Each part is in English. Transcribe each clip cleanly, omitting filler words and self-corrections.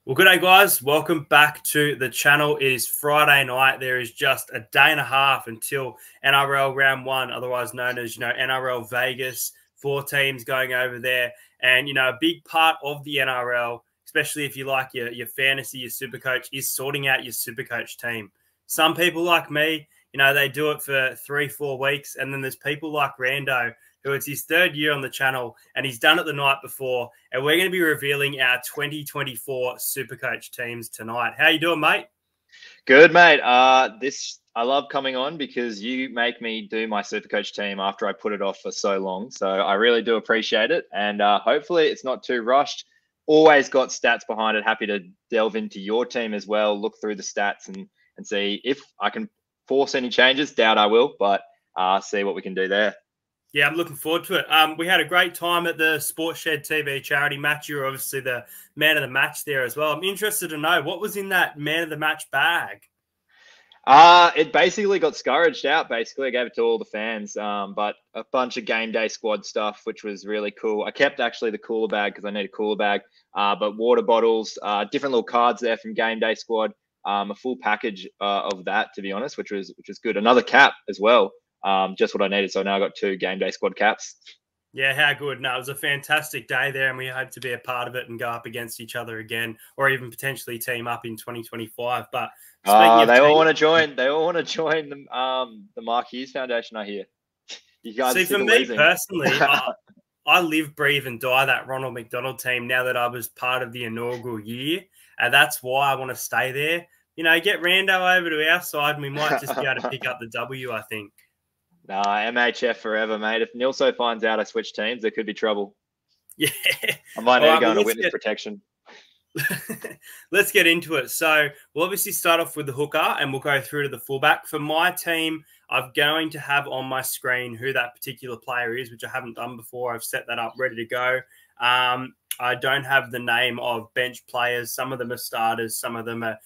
Well, good day, guys. Welcome back to the channel. It is Friday night. There is just a day and a half until NRL round one, otherwise known as, NRL Vegas. 4 teams going over there. And, a big part of the NRL, especially if you like your fantasy, your Supercoach, is sorting out your Supercoach team. Some people like me, they do it for 3-4 weeks. And then there's people like Rando, who it's his 3rd year on the channel, and he's done it the night before. And we're going to be revealing our 2024 Supercoach teams tonight. How you doing, mate? Good, mate. I love coming on because you make me do my Supercoach team after I put it off for so long. So I really do appreciate it. And hopefully it's not too rushed. Always got stats behind it. Happy to delve into your team as well, look through the stats and see if I can force any changes. Doubt I will, but see what we can do there. Yeah, I'm looking forward to it. We had a great time at the Sports Shed TV charity match. You were obviously the man of the match there as well. I'm interested to know what was in that man of the match bag. It basically got scourged out. Basically, I gave it to all the fans, but a bunch of game day squad stuff, which was really cool. I kept actually the cooler bag because I need a cooler bag, but water bottles, different little cards there from game day squad, a full package of that, to be honest, which was good. Another cap as well. Just what I needed. So now I got 2 game day squad caps. Yeah, how good. No, it was a fantastic day there, and we hope to be a part of it and go up against each other again, or even potentially team up in 2025. But they all want to join. They all want to join the Mark Hughes Foundation, I hear. You guys see, for me personally, I live, breathe, and die that Ronald McDonald team now that I was part of the inaugural year. And that's why I want to stay there. Get Rando over to our side, and we might just be able to pick up the W, I think. Nah, MHF forever, mate. If Nilso finds out I switch teams, there could be trouble. Yeah. I might need to go into witness protection. Let's get into it. So we'll obviously start off with the hooker and we'll go through to the fullback. For my team, I'm going to have on my screen who that particular player is, which I haven't done before. I've set that up ready to go. I don't have the name of bench players. Some of them are starters. Some of them are,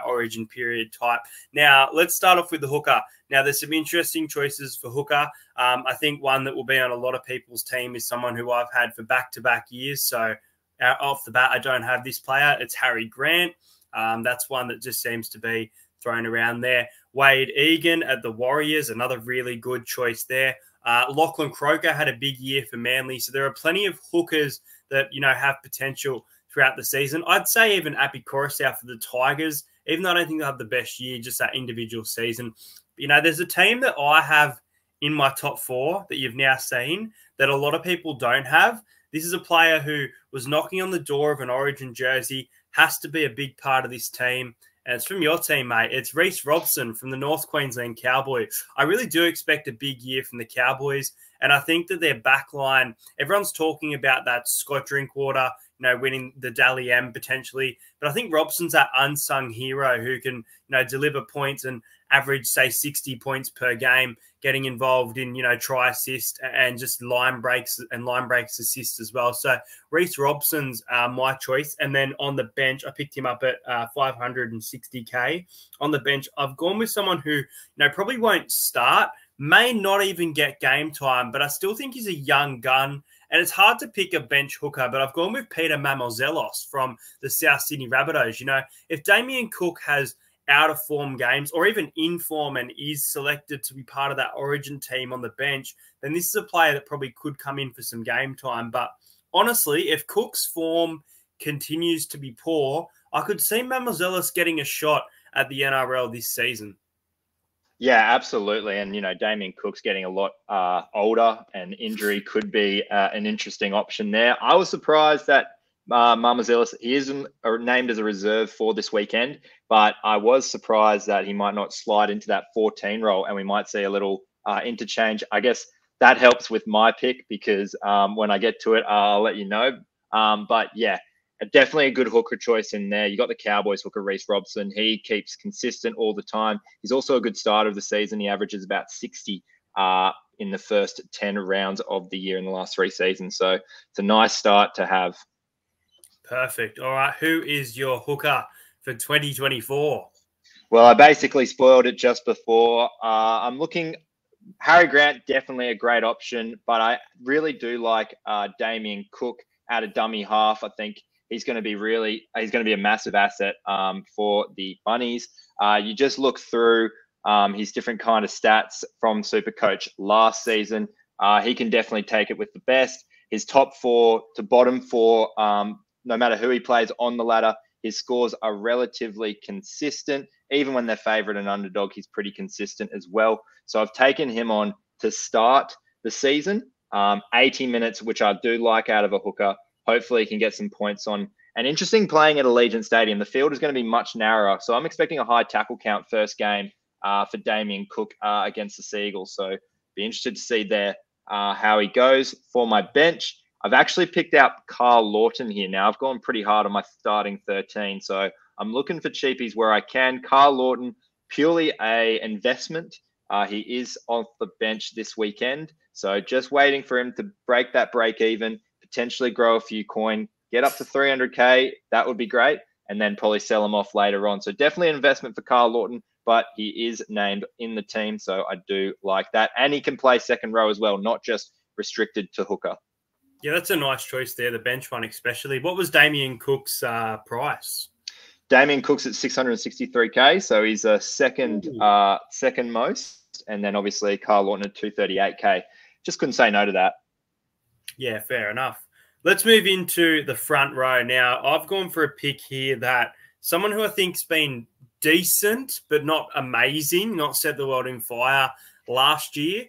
origin period type. Now, let's start off with the hooker. Now, there's some interesting choices for hooker. I think one that will be on a lot of people's team is someone who I've had for back-to-back years. So off the bat, I don't have this player. It's Harry Grant. That's one that just seems to be thrown around there. Wade Egan at the Warriors, another really good choice there. Lachlan Croker had a big year for Manly. So there are plenty of hookers that, have potential throughout the season. I'd say even Api Coruscant for the Tigers, even though I don't think they'll have the best year, just that individual season. There's a team that I have in my top 4 that you've now seen that a lot of people don't have. This is a player who was knocking on the door of an Origin jersey, has to be a big part of this team. And it's from your team, mate. It's Reece Robson from the North Queensland Cowboys. I really do expect a big year from the Cowboys. And I think that their backline, everyone's talking about that Scott Drinkwater, winning the Dally M potentially. But I think Robson's that unsung hero who can, deliver points and average, say, 60 points per game, getting involved in, try assist and just line breaks assist as well. So Reece Robson's my choice. And then on the bench, I picked him up at 560K. On the bench, I've gone with someone who, probably won't start, may not even get game time, but I still think he's a young gun. And it's hard to pick a bench hooker, but I've gone with Peter Mamouzelos from the South Sydney Rabbitohs. If Damien Cook has out-of-form games or even in form and is selected to be part of that Origin team on the bench, then this is a player that probably could come in for some game time. But honestly, if Cook's form continues to be poor, I could see Mamouzelos getting a shot at the NRL this season. Yeah, absolutely. And, Damien Cook's getting a lot older and injury could be an interesting option there. I was surprised that Mamouzelos is named as a reserve for this weekend, but I was surprised that he might not slide into that 14 role and we might see a little interchange. I guess that helps with my pick because when I get to it, I'll let you know. But yeah, definitely a good hooker choice in there. You got the Cowboys hooker, Reece Robson. He keeps consistent all the time. He's also a good starter of the season. He averages about 60 in the first 10 rounds of the year in the last 3 seasons. So it's a nice start to have. Perfect. All right. Who is your hooker for 2024? Well, I basically spoiled it just before. I'm looking Harry Grant, definitely a great option, but I really do like Damien Cook out of dummy half. I think he's going to be a massive asset for the Bunnies. You just look through his different kind of stats from Supercoach last season. He can definitely take it with the best. His top 4 to bottom 4, no matter who he plays on the ladder, his scores are relatively consistent. Even when they're favourite and underdog, he's pretty consistent as well. So I've taken him on to start the season. 80 minutes, which I do like out of a hooker. Hopefully he can get some points on. And interesting playing at Allegiant Stadium. The field is going to be much narrower. So I'm expecting a high tackle count first game for Damien Cook against the Seagulls. So be interested to see there how he goes. For my bench, I've actually picked out Carl Lawton here. Now, I've gone pretty hard on my starting 13. So I'm looking for cheapies where I can. Carl Lawton, purely a investment. He is off the bench this weekend. So just waiting for him to break that break even, potentially grow a few coin, get up to 300K. That would be great. And then probably sell him off later on. So definitely an investment for Carl Lawton, but he is named in the team. So I do like that. And he can play second row as well, not just restricted to hooker. Yeah, that's a nice choice there, the bench one especially. What was Damien Cook's price? Damien Cook's at 663K, so he's a second most. And then obviously Carl Lawton at 238K. Just couldn't say no to that. Yeah, fair enough. Let's move into the front row. Now, I've gone for a pick here that someone who I think's been decent, but not amazing, not set the world in fire last year.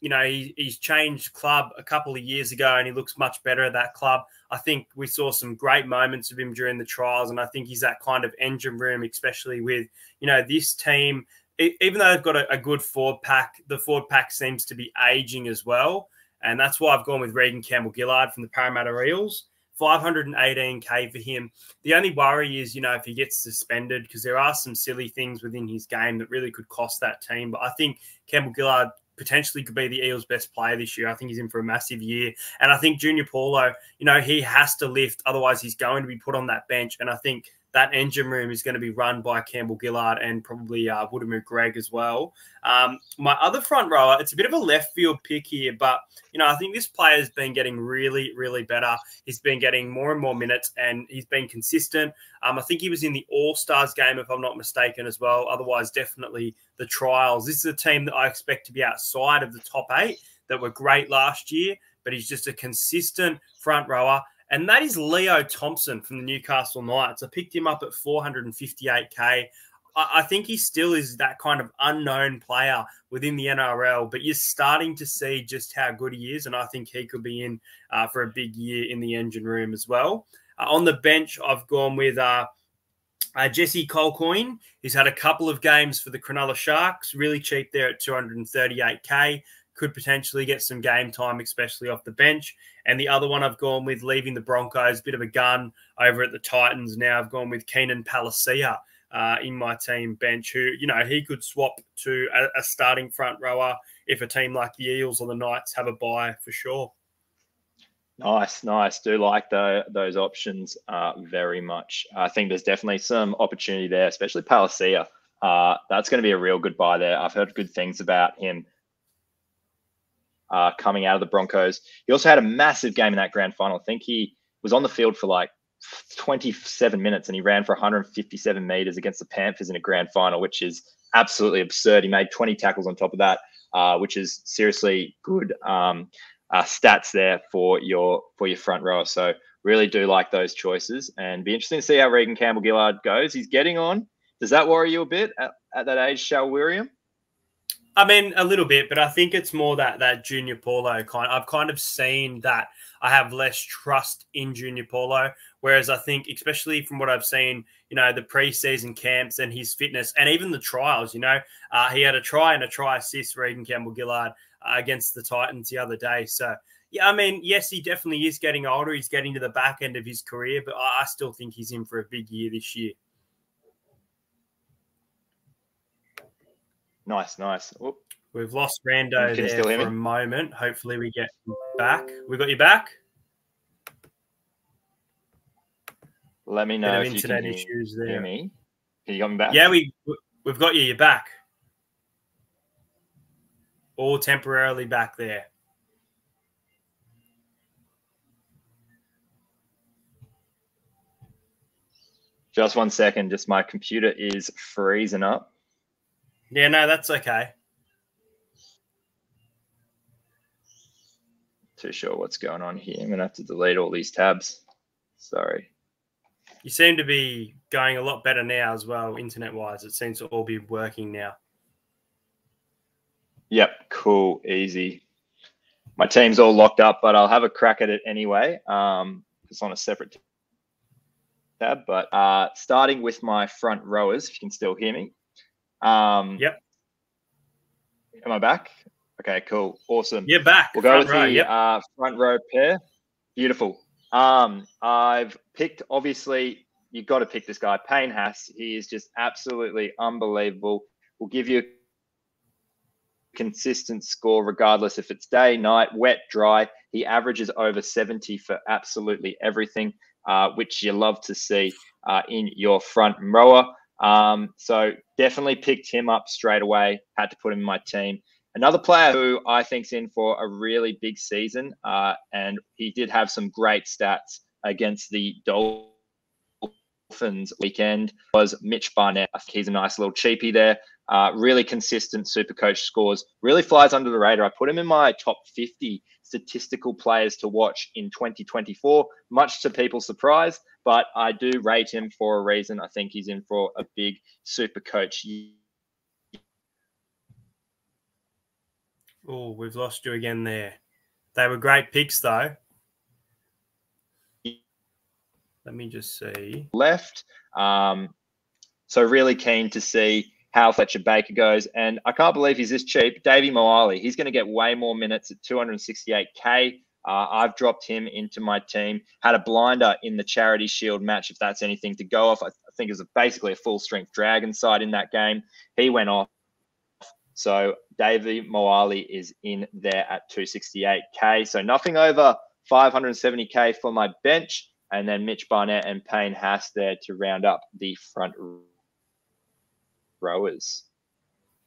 He's changed club a couple of years ago and he looks much better at that club. I think we saw some great moments of him during the trials, and I think he's that kind of engine room, especially with, this team. Even though they've got a good forward pack, the forward pack seems to be aging as well. And that's why I've gone with Regan Campbell-Gillard from the Parramatta Eels. 518K for him. The only worry is, if he gets suspended, because there are some silly things within his game that really could cost that team. But I think Campbell-Gillard potentially could be the Eels' best player this year. I think he's in for a massive year. And I think Junior Paulo, he has to lift. Otherwise, he's going to be put on that bench. And I think that engine room is going to be run by Campbell-Gillard and probably Woodamoo Greg as well. My other front rower, it's a bit of a left field pick here, but, I think this player has been getting really, really better. He's been getting more and more minutes and he's been consistent. I think he was in the All-Stars game, if I'm not mistaken, as well. Otherwise, definitely the trials. This is a team that I expect to be outside of the top 8 that were great last year, but he's just a consistent front rower. And that is Leo Thompson from the Newcastle Knights. I picked him up at 458K. I think he still is that kind of unknown player within the NRL, but you're starting to see just how good he is, and I think he could be in for a big year in the engine room as well. On the bench, I've gone with Jesse Colquhoun. He's had a couple of games for the Cronulla Sharks, really cheap there at 238K. Could potentially get some game time, especially off the bench. And the other one I've gone with, leaving the Broncos, bit of a gun over at the Titans. Now I've gone with Keenan Palasia in my team bench, who, he could swap to a starting front rower if a team like the Eels or the Knights have a bye for sure. Nice. Do like those options very much. I think there's definitely some opportunity there, especially Palasia. That's going to be a real good buy there. I've heard good things about him coming out of the Broncos. He also had a massive game in that grand final. I think he was on the field for like 27 minutes and he ran for 157 meters against the Panthers in a grand final, which is absolutely absurd. He made 20 tackles on top of that, which is seriously good stats there for your front row. So really do like those choices, and be interesting to see how Regan Campbell-Gillard goes. He's getting on. Does that worry you a bit at that age? Shall worry him? I mean, a little bit, but I think it's more that Junior Paulo kind. I've kind of seen that I have less trust in Junior Paulo, whereas I think, especially from what I've seen, the preseason camps and his fitness, and even the trials, he had a try and a try assist, Regan Campbell-Gillard, against the Titans the other day. So, yeah, I mean, yes, he definitely is getting older. He's getting to the back end of his career, but I still think he's in for a big year this year. Nice. Oop. We've lost Rando there for a moment. Hopefully we get him back. We got you back? Let me know if you can hear me. Can you got me back? Yeah, we've got you. You're back. All temporarily back there. Just 1 second. Just my computer is freezing up. Yeah, no, that's okay. Too sure what's going on here. I'm going to have to delete all these tabs. Sorry. You seem to be going a lot better now as well, internet-wise. It seems to all be working now. Yep, cool, easy. My team's all locked up, but I'll have a crack at it anyway. It's on a separate tab. But starting with my front rowers, if you can still hear me. Yep. Am I back? Okay, cool, awesome. You're back. We'll go with row, the front row pair. Beautiful. I've picked, obviously, you've got to pick this guy, Payne Haas. He is just absolutely unbelievable. Will give you a consistent score regardless if it's day, night, wet, dry. He averages over 70 for absolutely everything, which you love to see in your front rower. So definitely picked him up straight away. Had to put him in my team. Another player who I think's in for a really big season, and he did have some great stats against the Dolphins weekend, was Mitch Barnett. I think he's a nice little cheapie there. Really consistent Supercoach scores. Really flies under the radar. I put him in my top 50 statistical players to watch in 2024, much to people's surprise, but I do rate him for a reason. I think he's in for a big Supercoach year. Oh, we've lost you again there. They were great picks, though. Let me just see. Left. So really keen to see how Fletcher Baker goes. And I can't believe he's this cheap. Davey Moali, he's going to get way more minutes at 268K. I've dropped him into my team. Had a blinder in the Charity Shield match, if that's anything to go off. I think it was basically a full-strength Dragon side in that game. He went off. So Davey Moali is in there at 268K. So nothing over 570K for my bench. And then Mitch Barnett and Payne Haas there to round up the front rowers.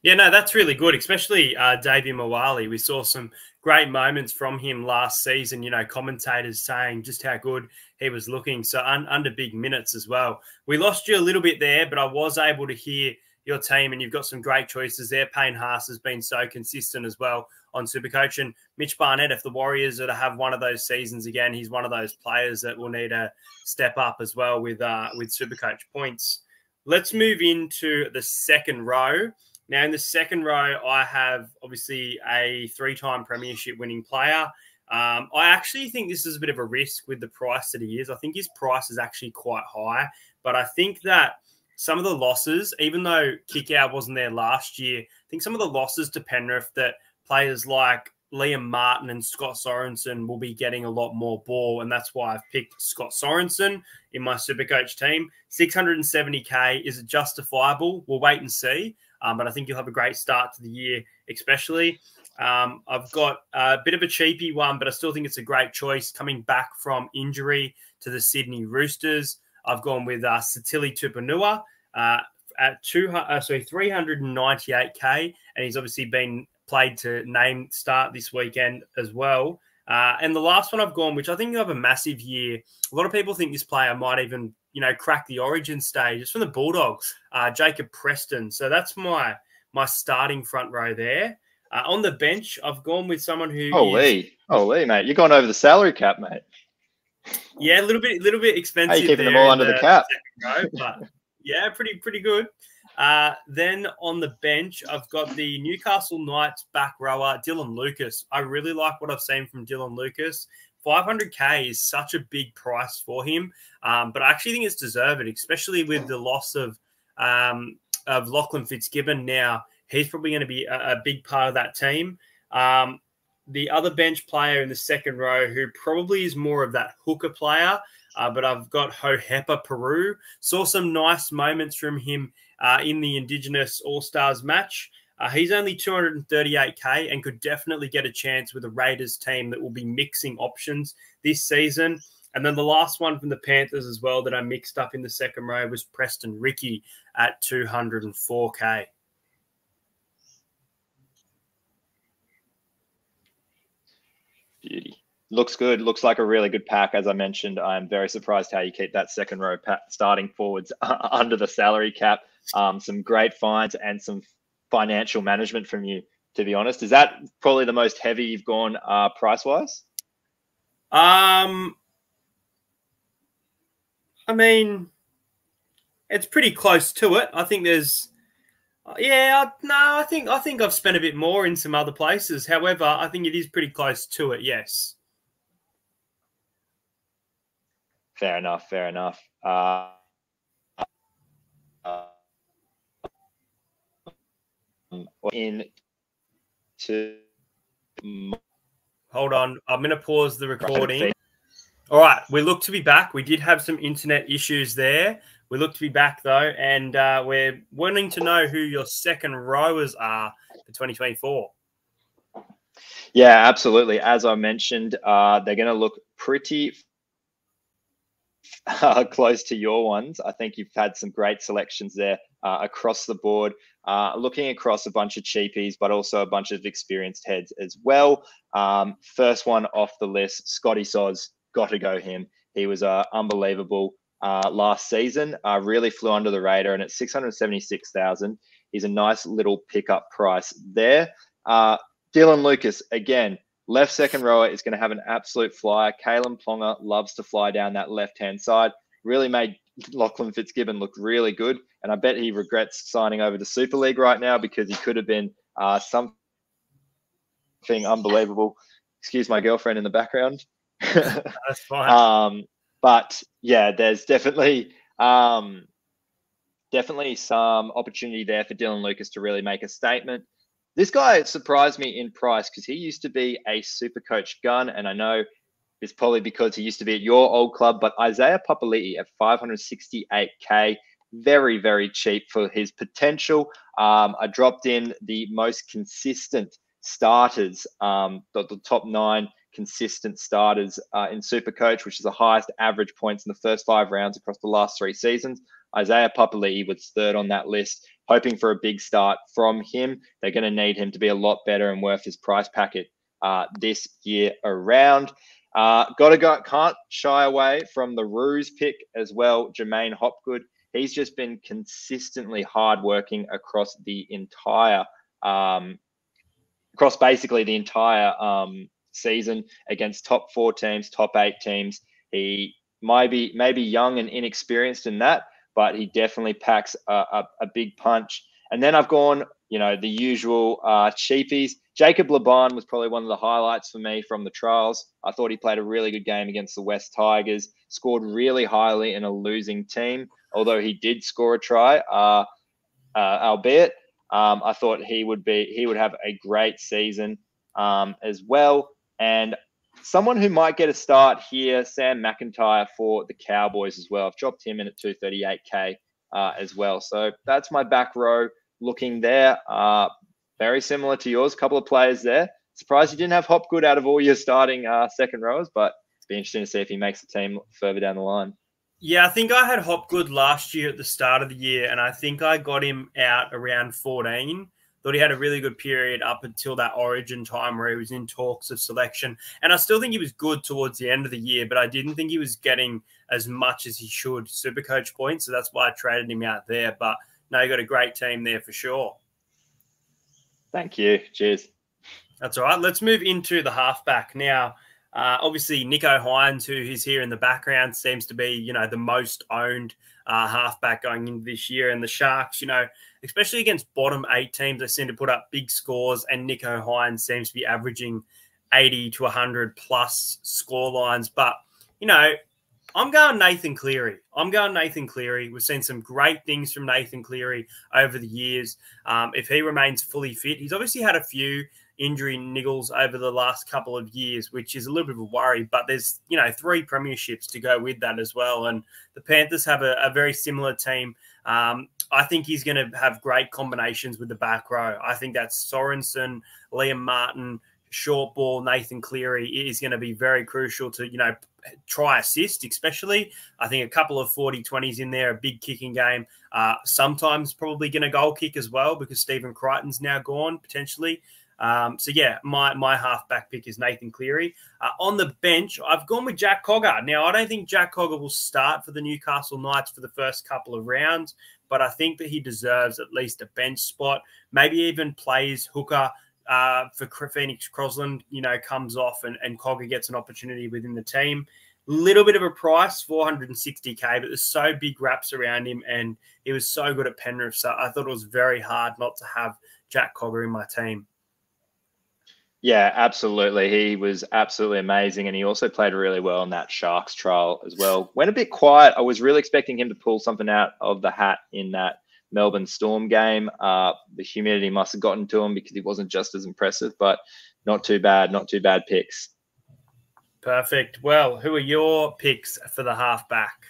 Yeah, no, that's really good, especially Davey Moali. We saw some great moments from him last season, you know, commentators saying just how good he was looking. So under big minutes as well. We lost you a little bit there, but I was able to hear your team, and you've got some great choices there. Payne Haas has been so consistent as well on Supercoach. And Mitch Barnett, if the Warriors are to have one of those seasons again, he's one of those players that will need to step up as well with Supercoach points. Let's move into the second row. Now, in the second row, I have obviously a 3-time premiership winning player. I actually think this is a bit of a risk with the price that he is. I think his price is actually quite high, but I think that some of the losses, even though Kickout wasn't there last year, I think some of the losses to Penrith that players like Liam Martin and Scott Sorensen will be getting a lot more ball, and that's why I've picked Scott Sorensen in my Supercoach team. 670K, is it justifiable? We'll wait and see, but I think you'll have a great start to the year, especially. I've got a bit of a cheapie one, but I still think it's a great choice coming back from injury to the Sydney Roosters. I've gone with Satili Tupanua at 398K, and he's obviously been played to name start this weekend as well. And the last one I've gone, which I think will have a massive year. A lot of people think this player might even, you know, crack the Origin stage. It's from the Bulldogs, Jacob Preston. So that's my starting front row there. On the bench, I've gone with someone who Holy, mate. You're going over the salary cap, mate. Yeah, a little bit expensive. How are you keeping them all under the cap? Row, but yeah, pretty good. Then on the bench, I've got the Newcastle Knights back rower, Dylan Lucas. I really like what I've seen from Dylan Lucas. 500K is such a big price for him, but I actually think it's deserved, especially with the loss of Lachlan Fitzgibbon. Now he's probably going to be a big part of that team. The other bench player in the second row, who probably is more of that hooker player, but I've got Hohepa Peru. Saw some nice moments from him in the Indigenous All-Stars match. He's only 238K and could definitely get a chance with a Raiders team that will be mixing options this season. And then the last one from the Panthers as well that I mixed up in the second row was Preston Ricky at 204K. Beauty. Looks good. Looks like a really good pack. As I mentioned, I'm very surprised how you keep that second row starting forwards under the salary cap. Some great finds and some financial management from you, to be honest. Is that probably the most heavy you've gone price-wise? I mean, it's pretty close to it. I think there's, yeah, no, I think I've spent a bit more in some other places. However, I think it is pretty close to it. Yes. Fair enough. Fair enough. In to hold on, I'm going to pause the recording. All right, we look to be back. We did have some internet issues there. We look to be back though, and we're wanting to know who your second rowers are for 2024. Yeah, absolutely. As I mentioned, they're going to look pretty close to your ones. I think you've had some great selections there across the board, looking across a bunch of cheapies, but also a bunch of experienced heads as well. First one off the list, Scotty Soz, got to go him. He was unbelievable last season, really flew under the radar, and at 676,000, he's a nice little pickup price there. Dylan Lucas, again, left second rower is going to have an absolute flyer. Kalen Plonga loves to fly down that left-hand side. Really made Lachlan Fitzgibbon look really good. And I bet he regrets signing over to Super League right now because he could have been something unbelievable. Excuse my girlfriend in the background. That's fine. But yeah, there's definitely some opportunity there for Dylan Lucas to really make a statement. This guy surprised me in price because he used to be a Supercoach gun, and I know it's probably because he used to be at your old club, but Isaiah Papali'i at 568K, very, very cheap for his potential. I dropped in the most consistent starters, the top 9 consistent starters in Supercoach, which is the highest average points in the first 5 rounds across the last 3 seasons. Isaiah Papali'i was 3rd on that list, hoping for a big start from him. They're going to need him to be a lot better and worth his price packet this year around. Can't shy away from the Ruse pick as well, Jermaine Hopgood. He's just been consistently hardworking across the entire, across basically the entire season against top 4 teams, top 8 teams. He might be maybe young and inexperienced in that, but he definitely packs a big punch. And then I've gone, the usual cheapies. Jacob Laban was probably one of the highlights for me from the trials. I thought he played a really good game against the West Tigers, scored really highly in a losing team, although he did score a try, albeit I thought he would have a great season as well. And someone who might get a start here, Sam McIntyre for the Cowboys as well. I've dropped him in at 238K as well. So that's my back row looking there. Very similar to yours, a couple of players there. Surprised you didn't have Hopgood out of all your starting second rowers, but it'd be interesting to see if he makes the team further down the line. Yeah, I think I had Hopgood last year at the start of the year, and I think I got him out around 14. Thought he had a really good period up until that Origin time where he was in talks of selection. And I still think he was good towards the end of the year, but I didn't think he was getting as much as he should Supercoach points. So that's why I traded him out there. But no, you got a great team there for sure. Thank you. Cheers. That's all right. Let's move into the halfback now. Obviously, Nico Hines, who is here in the background, seems to be, the most owned halfback going into this year. And the Sharks, especially against bottom 8 teams, they seem to put up big scores. And Nico Hines seems to be averaging 80 to 100 plus score lines. But, I'm going Nathan Cleary. We've seen some great things from Nathan Cleary over the years. If he remains fully fit, he's obviously had a few injury niggles over the last couple of years, which is a little bit of a worry, but there's, 3 premierships to go with that as well. And the Panthers have a very similar team. I think he's going to have great combinations with the back row. I think that's Sorensen, Liam Martin, short ball, Nathan Cleary is going to be very crucial to, try assist, especially. I think a couple of 40-20s in there, a big kicking game. Sometimes probably going to goal kick as well because Stephen Crichton's now gone, potentially. So yeah, my halfback pick is Nathan Cleary. On the bench, I've gone with Jack Cogger. Now, I don't think Jack Cogger will start for the Newcastle Knights for the first couple of rounds, but I think that he deserves at least a bench spot. Maybe even plays hooker for Phoenix Crosland, comes off and Cogger gets an opportunity within the team. Little bit of a price, 460k, but there's so big wraps around him, and he was so good at Penrith. So I thought it was very hard not to have Jack Cogger in my team. Yeah, absolutely. He was absolutely amazing, and he also played really well in that Sharks trial as well. Went a bit quiet. I was really expecting him to pull something out of the hat in that Melbourne Storm game. The humidity must have gotten to him because he wasn't just as impressive, but not too bad. Not too bad picks. Perfect. Well, who are your picks for the halfback?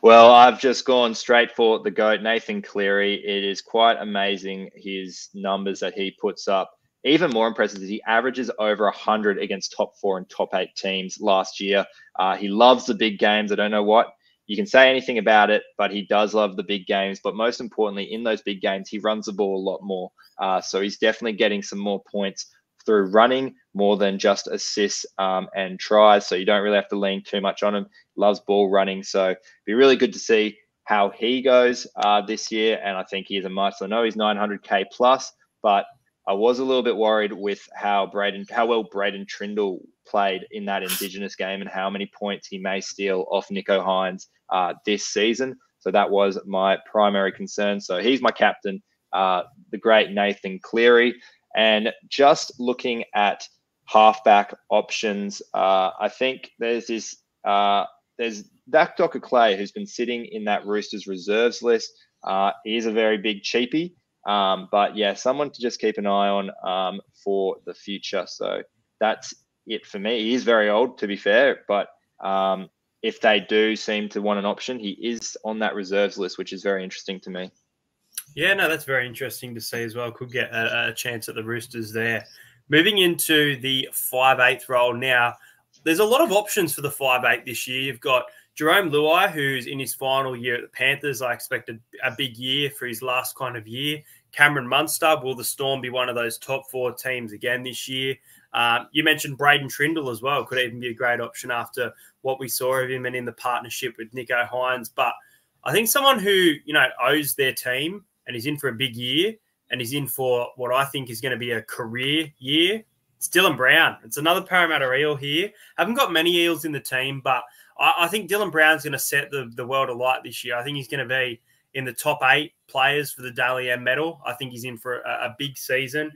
Well, I've just gone straight for the GOAT, Nathan Cleary. It is quite amazing, his numbers that he puts up. Even more impressive is he averages over 100 against top 4 and top 8 teams last year. He loves the big games. I don't know what you can say anything about it, but he does love the big games. But most importantly, in those big games, he runs the ball a lot more. So he's definitely getting some more points through running more than just assists and tries. So you don't really have to lean too much on him. Loves ball running. So it'd be really good to see how he goes this year. And I think he is a must. I know he's 900k plus, but I was a little bit worried with how well Braden Trindle played in that Indigenous game and how many points he may steal off Nico Hines this season. So that was my primary concern. So he's my captain, the great Nathan Cleary. And just looking at halfback options, I think there's Dak Docker Clay, who's been sitting in that Roosters reserves list. He is a very big cheapie. But yeah, someone to just keep an eye on for the future. So that's it for me. He is very old, to be fair, but if they do seem to want an option, he is on that reserves list, which is very interesting to me. Yeah, no, that's very interesting to see as well. Could get a chance at the Roosters there. Moving into the 5'8" role now, there's a lot of options for the 5'8" this year. You've got Jerome Luai, who's in his final year at the Panthers. I expected a big year for his last kind of year. Cameron Munster, will the Storm be one of those top 4 teams again this year? You mentioned Braden Trindle as well. Could even be a great option after what we saw of him and in the partnership with Nico Hines. But I think someone who, owes their team and is in for a big year and is in for what I think is going to be a career year, it's Dylan Brown. It's another Parramatta Eel here. Haven't got many Eels in the team, but I think Dylan Brown's going to set the world alight this year. I think he's going to be in the top 8 players for the Dally M medal. I think he's in for a big season.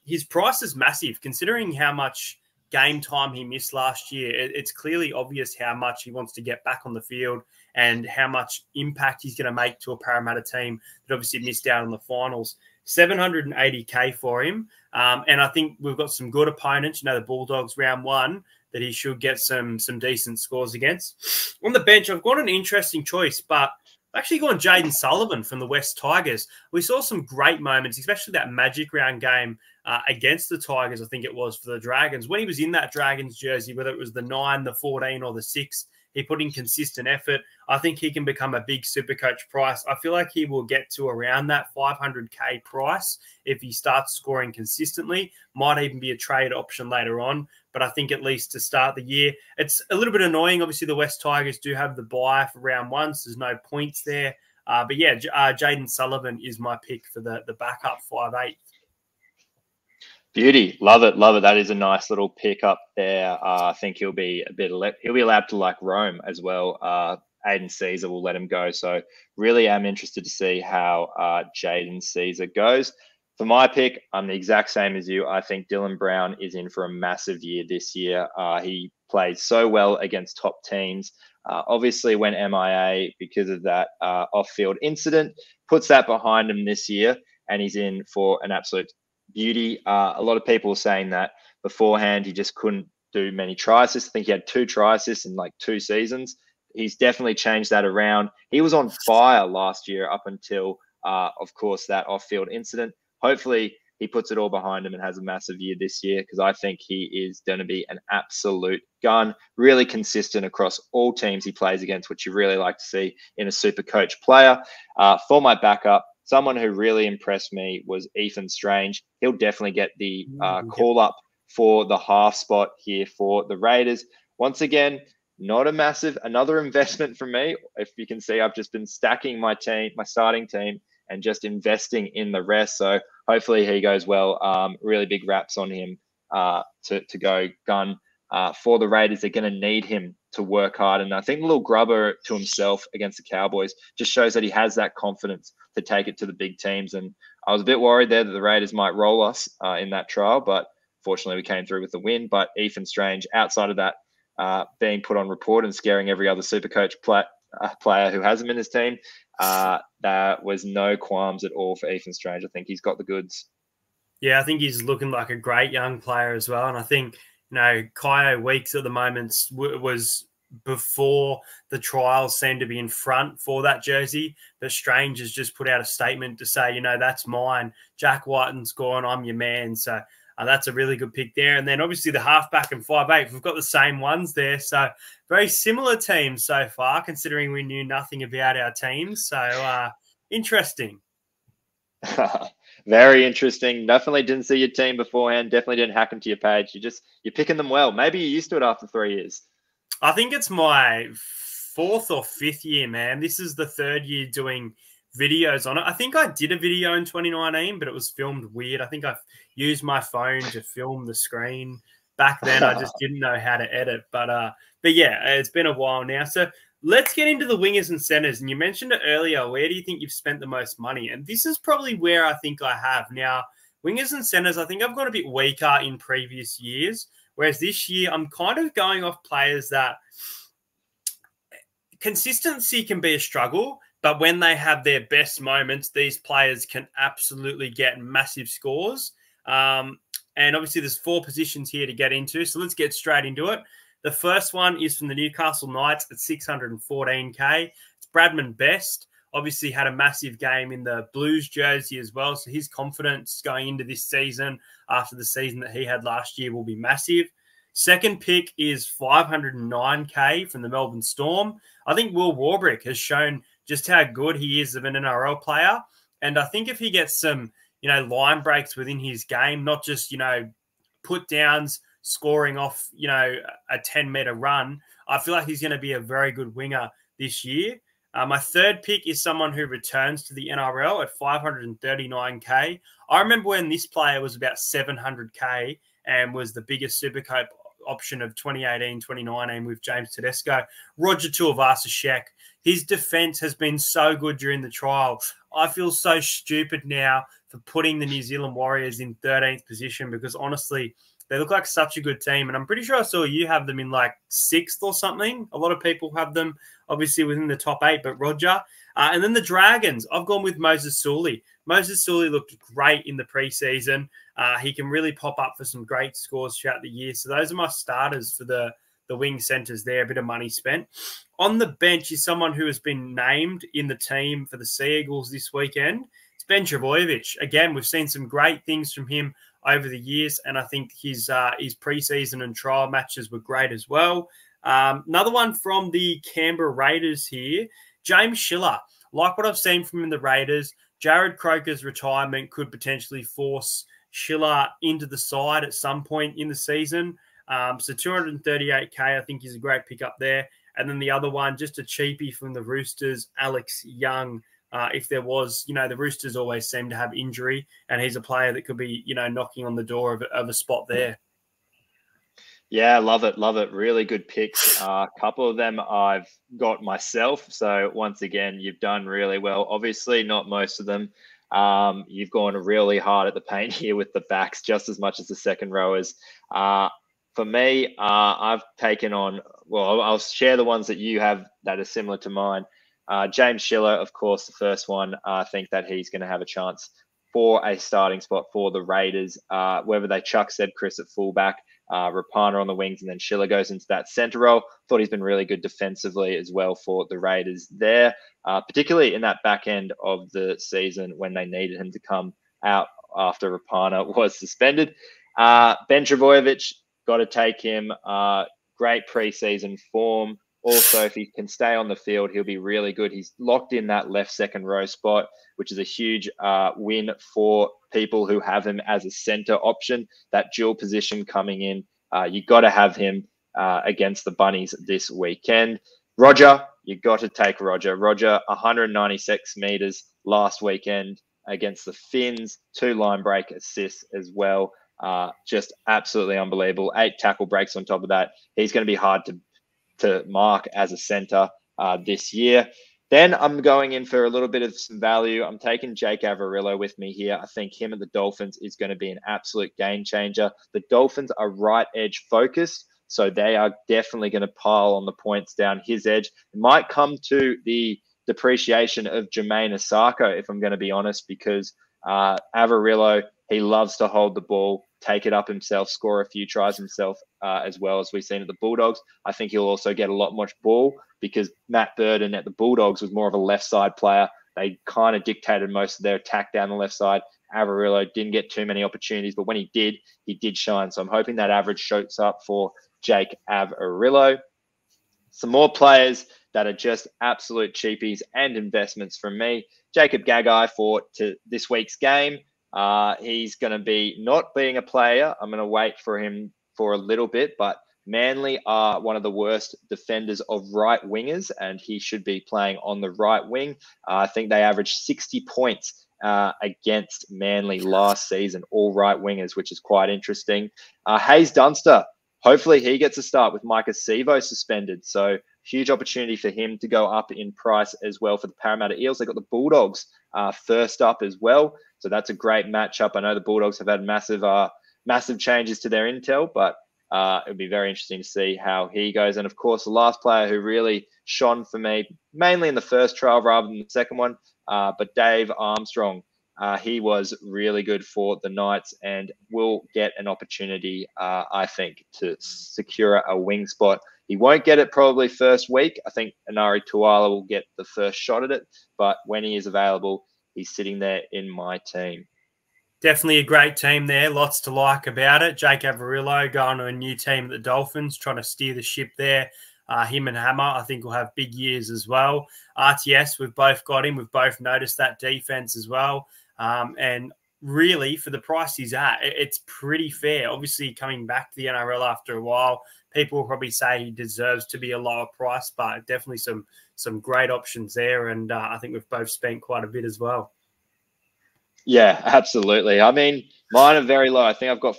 His price is massive, considering how much game time he missed last year. It's clearly obvious how much he wants to get back on the field and how much impact he's going to make to a Parramatta team that obviously missed out on the finals. 780k for him. And I think we've got some good opponents. The Bulldogs round 1 that he should get some decent scores against. On the bench, I've got an interesting choice, but I've actually gone Jaden Sullivan from the West Tigers. We saw some great moments, especially that Magic round game against the Tigers, I think it was, for the Dragons. When he was in that Dragons jersey, whether it was the 9, the 14 or the 6, he put in consistent effort. I think he can become a big Supercoach price. I feel like he will get to around that 500k price if he starts scoring consistently. Might even be a trade option later on, but I think at least to start the year, it's a little bit annoying. Obviously, the West Tigers do have the bye for round 1, so there's no points there. But yeah, Jaden Sullivan is my pick for the backup 5'8". Beauty, love it, love it. That is a nice little pick up there. I think he'll be allowed to roam as well. Aiden Caesar will let him go. So really am interested to see how Jaden Caesar goes. For my pick, I'm the exact same as you. I think Dylan Brown is in for a massive year this year. He played so well against top teams. Obviously went MIA because of that off-field incident. Puts that behind him this year, and he's in for an absolute beauty. A lot of people were saying that beforehand he just couldn't do many try assists. I think he had 2 try assists in 2 seasons. He's definitely changed that around. He was on fire last year up until, of course, that off-field incident. Hopefully he puts it all behind him and has a massive year this year, because I think he is going to be an absolute gun, really consistent across all teams he plays against, which you really like to see in a Supercoach player. For my backup, someone who really impressed me was Ethan Strange. He'll definitely get the Yep. call up for the half spot here for the Raiders. Once again, not a massive, another investment from me. If you can see, I've just been stacking my team, my starting team, and just investing in the rest. So hopefully he goes well. Really big raps on him to go gun for the Raiders. They're going to need him to work hard. And I think the little grubber to himself against the Cowboys just shows that he has that confidence to take it to the big teams. And I was a bit worried there that the Raiders might roll us in that trial, but fortunately we came through with the win. But Ethan Strange, outside of that, being put on report and scaring every other Supercoach player who has him in his team, there was no qualms at all for Ethan Strange. I think he's got the goods. Yeah, I think he's looking like a great young player as well. And I think, Kyo Weeks at the moment was before the trials seemed to be in front for that jersey. But Strange has just put out a statement to say, that's mine. Jack Whiten's gone. I'm your man. So that's a really good pick there. And then obviously the halfback and 5'8", we've got the same ones there. So very similar teams so far, considering we knew nothing about our teams. So interesting. Very interesting. Definitely didn't see your team beforehand. Definitely didn't hack them to your page. You're picking them well. Maybe you're used to it after 3 years. I think it's my 4th or 5th year, man. This is the 3rd year doing videos on it. I think I did a video in 2019, but it was filmed weird. I think I used my phone to film the screen. Back then, I just didn't know how to edit. But yeah, it's been a while now. So let's get into the wingers and centers. And you mentioned it earlier. Where do you think you've spent the most money? And this is probably where I think I have. Now, wingers and centers, I think I've gone a bit weaker in previous years. Whereas this year, I'm kind of going off players that consistency can be a struggle. But when they have their best moments, these players can absolutely get massive scores. And obviously, there's 4 positions here to get into. So let's get straight into it. The first one is from the Newcastle Knights at 614K. It's Bradman Best. Obviously had a massive game in the Blues jersey as well. So his confidence going into this season after the season that he had last year will be massive. Second pick is 509K from the Melbourne Storm. I think Will Warbrick has shown just how good he is of an NRL player. And I think if he gets some, line breaks within his game, not just, put downs, scoring off, a 10-meter run, I feel like he's going to be a very good winger this year. My third pick is someone who returns to the NRL at 539K. I remember when this player was about 700K and was the biggest Supercoach option of 2018, 2019 with James Tedesco. Roger Tuivasa-Sheck. His defense has been so good during the trial. I feel so stupid now for putting the New Zealand Warriors in 13th position because honestly, they look like such a good team. And I'm pretty sure I saw you have them in like 6th or something. A lot of people have them obviously within the top 8, but Roger. And then the Dragons, I've gone with Moses Sully. Moses Sully looked great in the preseason. He can really pop up for some great scores throughout the year. So those are my starters for the wing centres there, a bit of money spent. On the bench is someone who has been named in the team for the Sea Eagles this weekend. It's Ben Trbojevic. Again, we've seen some great things from him over the years, and I think his preseason and trial matches were great as well. Another one from the Canberra Raiders here, James Schiller. Like what I've seen from him in the Raiders, Jared Croker's retirement could potentially force Schiller into the side at some point in the season. So 238K, I think, is a great pickup there. And then the other one, just a cheapie from the Roosters, Alex Young. If there was, the Roosters always seem to have injury, and he's a player that could be, knocking on the door of a spot there. Yeah, love it. Love it. Really good picks. A couple of them I've got myself. So once again, you've done really well. Obviously, not most of them. You've gone really hard at the paint here with the backs just as much as the second rowers. For me, I've taken on, I'll share the ones that you have that are similar to mine. James Schiller, of course, the first one. I think that he's going to have a chance for a starting spot for the Raiders. Whether they chuck Seb Chris at fullback, Rapana on the wings, and then Schiller goes into that centre role. Thought he's been really good defensively as well for the Raiders there, particularly in that back end of the season when they needed him to come out after Rapana was suspended. Ben Trbojevic, got to take him. Great preseason form. Also, if he can stay on the field, he'll be really good. He's locked in that left second row spot, which is a huge win for people who have him as a center option. That dual position coming in, you got to have him against the Bunnies this weekend. Roger, you got to take Roger. Roger, 196 meters last weekend against the Finns, 2 line break assists as well. Just absolutely unbelievable. 8 tackle breaks on top of that. He's going to be hard to mark as a center this year. Then I'm going in for a little bit of some value. I'm taking Jake Averillo with me here. I think him at the Dolphins is going to be an absolute game changer. The Dolphins are right edge focused, so they are definitely going to pile on the points down his edge. It might come to the depreciation of Jermaine Osako, if I'm going to be honest, because Averillo, he loves to hold the ball, take it up himself, score a few tries himself, as well as we've seen at the Bulldogs. I think he'll also get a lot much ball because Matt Burden at the Bulldogs was more of a left side player. They kind of dictated most of their attack down the left side. Averillo didn't get too many opportunities, but when he did shine. So I'm hoping that average shoots up for Jake Averillo. Some more players that are just absolute cheapies and investments from me. Jacob Gagai for this week's game. He's going to be not being a player. I'm going to wait for him for a little bit, but Manly are one of the worst defenders of right wingers, and he should be playing on the right wing. I think they averaged 60 points against Manly last season, all right wingers, which is quite interesting. Hayes Dunster, hopefully he gets a start with Micah Sevo suspended. So huge opportunity for him to go up in price as well for the Parramatta Eels. They got the Bulldogs first up as well. So that's a great matchup. I know the Bulldogs have had massive changes to their intel, but it would be very interesting to see how he goes. And of course, the last player who really shone for me, mainly in the first trial rather than the second one, but Dave Armstrong. He was really good for the Knights and will get an opportunity, I think, to secure a wing spot. He won't get it probably first week. I think Anari Tuala will get the first shot at it, but when he is available, he's sitting there in my team. Definitely a great team there. Lots to like about it. Jake Averillo going to a new team at the Dolphins, trying to steer the ship there. Him and Hammer, I think, will have big years as well. RTS, we've both got him. We've both noticed that defense as well. And really, for the price he's at, it's pretty fair. Obviously, coming back to the NRL after a while, people will probably say he deserves to be a lower price, but definitely some great options there. And I think we've both spent quite a bit as well. Yeah, absolutely. I mean, mine are very low. I think I've got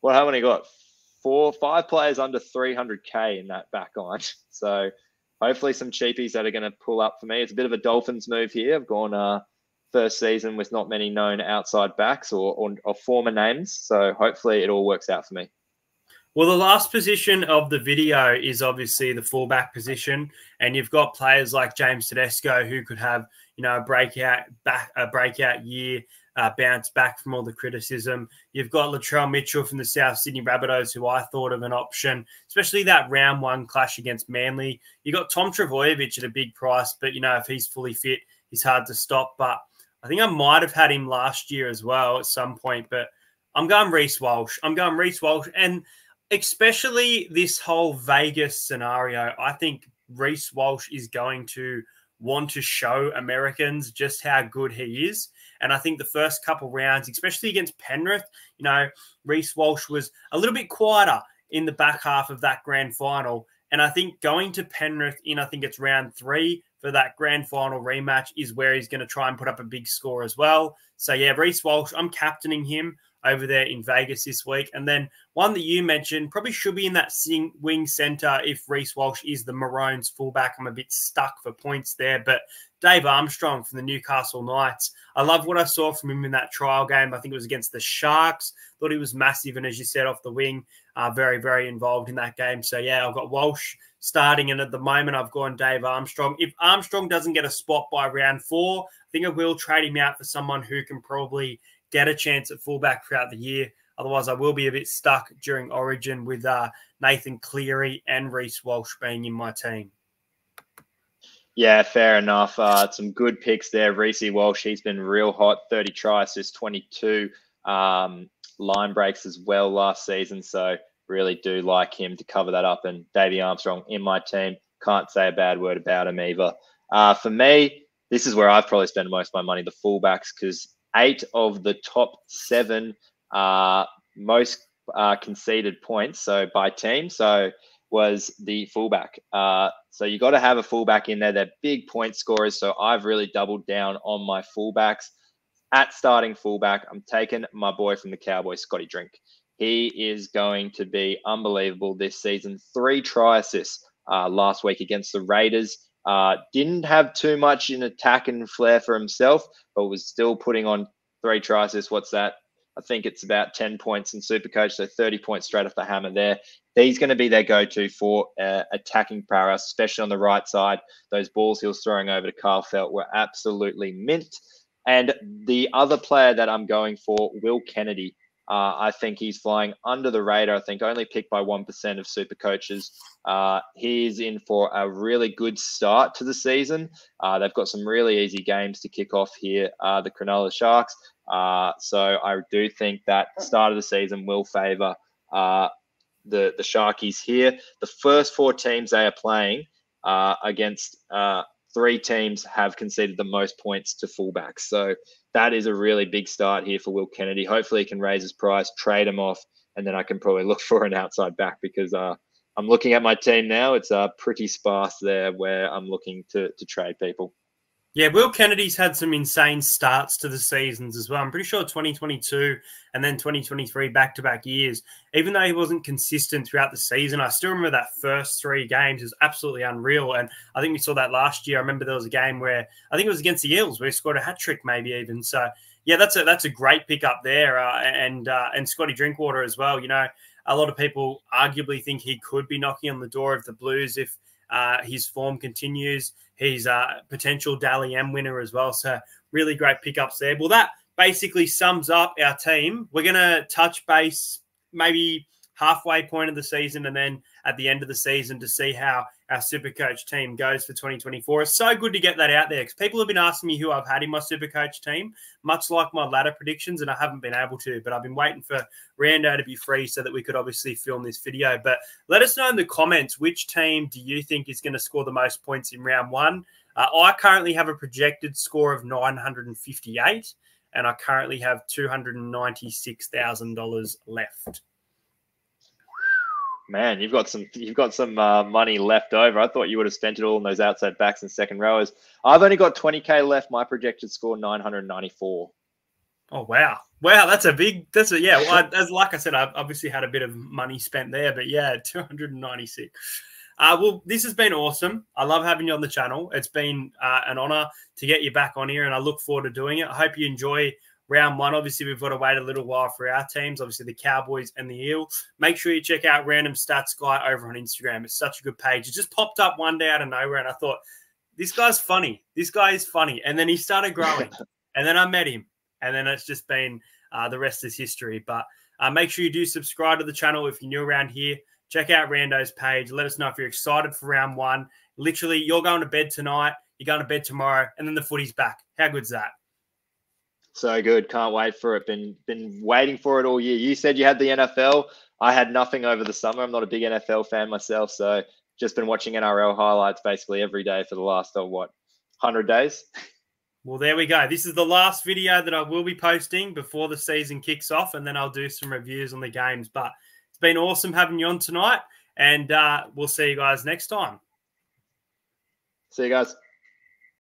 how many got? 5 players under 300K in that back line. So hopefully some cheapies that are going to pull up for me. It's a bit of a Dolphins move here. I've gone first season with not many known outside backs or former names. So hopefully it all works out for me. Well, the last position of the video is obviously the fullback position, and you've got players like James Tedesco who could have, a breakout year, bounce back from all the criticism. You've got Latrell Mitchell from the South Sydney Rabbitohs, who I thought of an option, especially that round 1 clash against Manly. You got Tom Trbojevic at a big price, but if he's fully fit, he's hard to stop. But I think I might have had him last year as well at some point, but I'm going Reece Walsh. And especially this whole Vegas scenario, I think Reece Walsh is going to want to show Americans just how good he is. And I think the first couple rounds, especially against Penrith, Reece Walsh was a little bit quieter in the back half of that grand final. And I think going to Penrith I think it's round 3 for that grand final rematch is where he's going to try and put up a big score as well. So, yeah, Reece Walsh, I'm captaining him over there in Vegas this week. And then one that you mentioned probably should be in that wing centre if Reece Walsh is the Maroons fullback. I'm a bit stuck for points there. But Dave Armstrong from the Newcastle Knights, I love what I saw from him in that trial game. I think it was against the Sharks. Thought he was massive. And as you said, off the wing, very, very involved in that game. So, yeah, I've got Walsh starting. And at the moment, I've gone Dave Armstrong. If Armstrong doesn't get a spot by round 4, I think I will trade him out for someone who can probably get a chance at fullback throughout the year. Otherwise, I will be a bit stuck during Origin with Nathan Cleary and Reece Walsh being in my team. Yeah, fair enough. Some good picks there. Reece Walsh, he's been real hot. 30 tries, just 22 line breaks as well last season. So really do like him to cover that up. And Davey Armstrong in my team, can't say a bad word about him either. For me, this is where I've probably spent most of my money, the fullbacks, because 8 of the top 7 most conceded points, so by team, was the fullback. So you got to have a fullback in there. They're big point scorers, so I've really doubled down on my fullbacks. At starting fullback, I'm taking my boy from the Cowboys, Scotty Drink. He is going to be unbelievable this season. 3 try assists last week against the Raiders. Didn't have too much in attack and flair for himself, but was still putting on 3 try assists. What's that? I think it's about 10 points in Supercoach, so 30 points straight off the hammer there. He's going to be their go-to for attacking prowess, especially on the right side. Those balls he was throwing over to Carl Felt were absolutely mint. And the other player that I'm going for, Will Kennedy. I think he's flying under the radar. I think only picked by 1% of super coaches. He's in for a really good start to the season. They've got some really easy games to kick off here, the Cronulla Sharks. So I do think that start of the season will favour the Sharkies here. The first 4 teams they are playing against 3 teams have conceded the most points to fullbacks. So that is a really big start here for Will Kennedy. Hopefully he can raise his price, trade him off, and then I can probably look for an outside back, because I'm looking at my team now. It's pretty sparse there where I'm looking to trade people. Yeah, Will Kennedy's had some insane starts to the seasons as well. I'm pretty sure 2022 and then 2023 back-to-back years, even though he wasn't consistent throughout the season, I still remember that first 3 games was absolutely unreal. And I think we saw that last year. I remember there was a game where I think it was against the Eels where he scored a hat-trick maybe even. So, yeah, that's a great pickup there. And Scotty Drinkwater as well. You know, a lot of people arguably think he could be knocking on the door of the Blues if his form continues. He's a potential Dally M winner as well. So really great pickups there. Well, that basically sums up our team. We're going to touch base maybe halfway point of the season and then at the end of the season to see how our Supercoach team goes for 2024. It's so good to get that out there because people have been asking me who I've had in my Supercoach team, much like my ladder predictions, and I haven't been able to, but I've been waiting for Rando to be free so that we could obviously film this video. But let us know in the comments, which team do you think is going to score the most points in round 1? I currently have a projected score of 958, and I currently have $296,000 left. Man, you've got some money left over. I thought you would have spent it all on those outside backs and second rowers. I've only got 20K left. My projected score 994. Oh wow, that's a yeah. Well, like I said, I've obviously had a bit of money spent there, but yeah, 296. Well, this has been awesome. I love having you on the channel. It's been an honor to get you back on here, and I look forward to doing it. I hope you enjoy round 1. Obviously, we've got to wait a little while for our teams, obviously the Cowboys and the Eel. Make sure you check out Randomstatsguy over on Instagram. It's such a good page. It just popped up one day out of nowhere, and I thought, this guy's funny. This guy is funny. And then he started growing, and then I met him, and then it's just been the rest is history. But make sure you do subscribe to the channel if you're new around here. Check out Rando's page. Let us know if you're excited for round 1. Literally, you're going to bed tonight, you're going to bed tomorrow, and then the footy's back. How good's that? So good. Can't wait for it. Been waiting for it all year. You said you had the NFL. I had nothing over the summer. I'm not a big NFL fan myself, so just been watching NRL highlights basically every day for the last, 100 days? Well, there we go. This is the last video that I will be posting before the season kicks off, and then I'll do some reviews on the games. But it's been awesome having you on tonight, and we'll see you guys next time. See you guys.